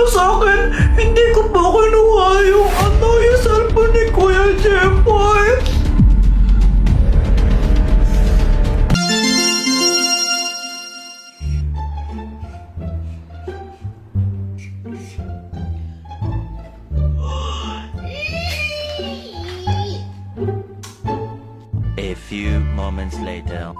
sa akin, hindi ko pa kinuha yung cellphone ni Kuya Jepoy. A few moments later.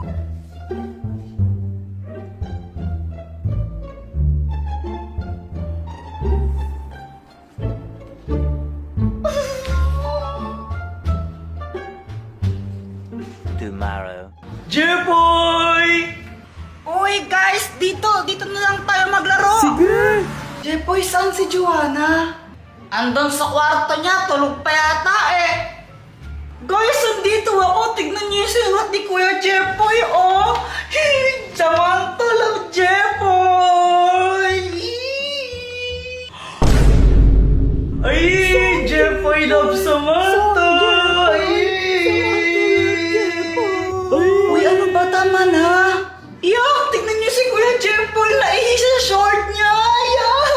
Tomorrow. Jepoy! Uy guys, dito na lang tayo maglaro. Sige! Jepoy, saan si Joanna? Andun sa kwarto niya, tulog pa yata eh. Guys, andito ako. Tignan niyo yung sinulat ni Kuya Jepoy, oh. Samantala, Jepoy. Ay, Jepoy love Samantha! Uy, ano ba, tama na? Yak, tignan niyo si Kuya Jepoy. Naihi sa short niya. Yak.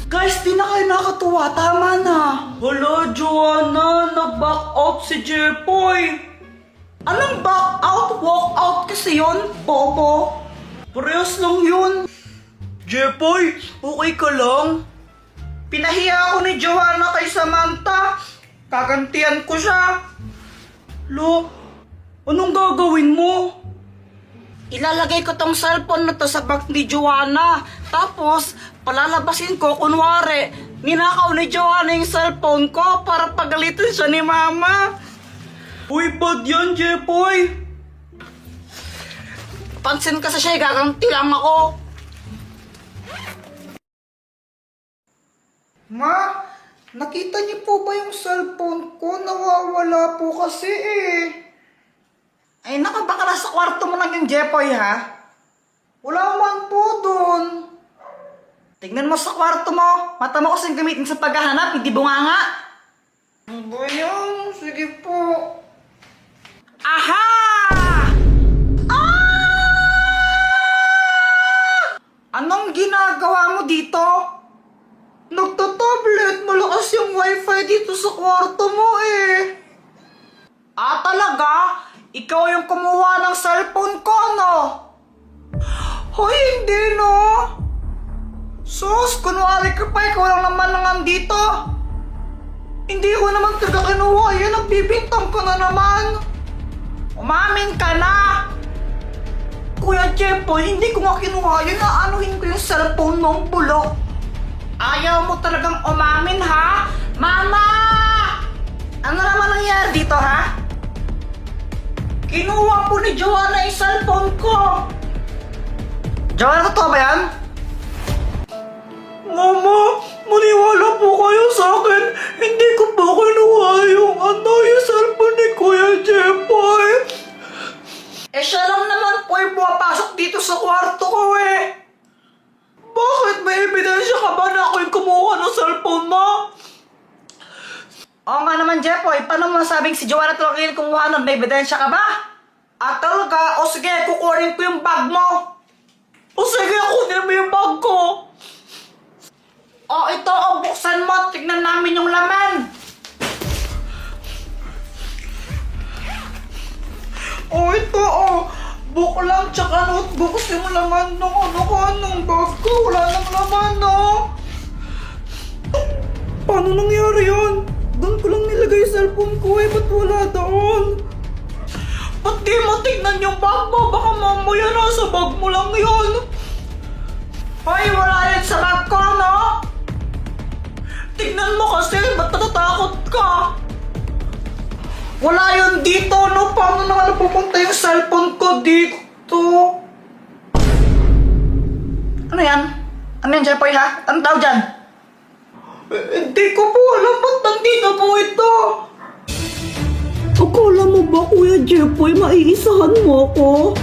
Guys, di na kayo nakatuwa. Tama na. Hala, Joanna, nag-back out si Jepoy. Anong back out, walk out kasi yun, Bobo? Parehas lang yun. Jepoy, okay ka lang? Pinahiya ako ni Joanna kay Samantha. Kagantihan ko siya. Lo, anong gagawin mo? Ilalagay ko tong cellphone na to sa bag ni Joanna. Tapos, palalabasin ko, kunwari, ninakaw ni Joanna yung cellphone ko para pagalitin siya ni Mama. Uy, bad yan, Jepoy. Pansin kasi siya, gaganti lang ako. Ma, nakita niyo po ba yung cellphone ko? Nawawala po kasi eh. Ay, baka nasa kwarto mo lang yung Jepoy, ha? Wala man po dun. Tignan mo sa kwarto mo. Mata mo kasing gamitin sa paghahanap, hindi bunganga. Ano ba yan? Sige po. Aha! Ah! Anong ginagawa mo dito? Nagtatablet. Malakas yung wifi dito sa kwarto mo eh. Ah, talaga? Ikaw yung kumuha ng cellphone ko, no? Hoy, hindi, no? Sus, kunwari ka pa, ikaw lang naman nandito. Hindi ko naman talaga kinuha yan. Nagbibintang ka na naman. Umamin ka na. Kuya Jepoy, hindi ko nga kinuha yan. Naanuhin ko yung cellphone mong bulok. Ayaw mo talagang umamin, ha? Mama! Ano naman nangyari dito, ha? Kinuha po ni Joanna yung cellphone ko. Joanna, totoo ba yan? Mama, maniwala po kayo sa akin. Hindi ko pa kinuha yung cellphone ni Kuya Jepoy. Eh siya lang naman po yung pumapasok dito sa kwarto ko eh. Bakit? May ebidensya ka ba na ako yung kumuha ng cellphone mo? Oo nga naman, Jepoy. Paano mo masabing si Joanna talaga yung kumuha nun? May ebidensya ka ba? Ah, talaga? O sige, kukunin ko yung bag mo. O sige, kunin mo yung bag ko. O ito, o buksan mo. Tignan namin yung laman. O ito, o. Book lang, tsaka notebook. Kasi yung laman ng ng bag ko. Wala nang laman, no? Paano nangyari yun? Doon ko lang nilagay yung cellphone ko eh. Ba't wala doon? Ba't di mo tignan yung bag mo? Baka mamaya nasa bag mo lang yun. Hoy, wala yan sa bag ko, no? Tignan mo kasi, ba't natatakot ka? Wala yun dito, no? Paano naman napupunta yung cellphone ko dito? Ano yan? Ano yan, Jepoy, ha? Anong tawag dyan? Hindi ko po alam ba't nandito po ito. Akala mo ba, Kuya Jepoy, maiisahan mo ako?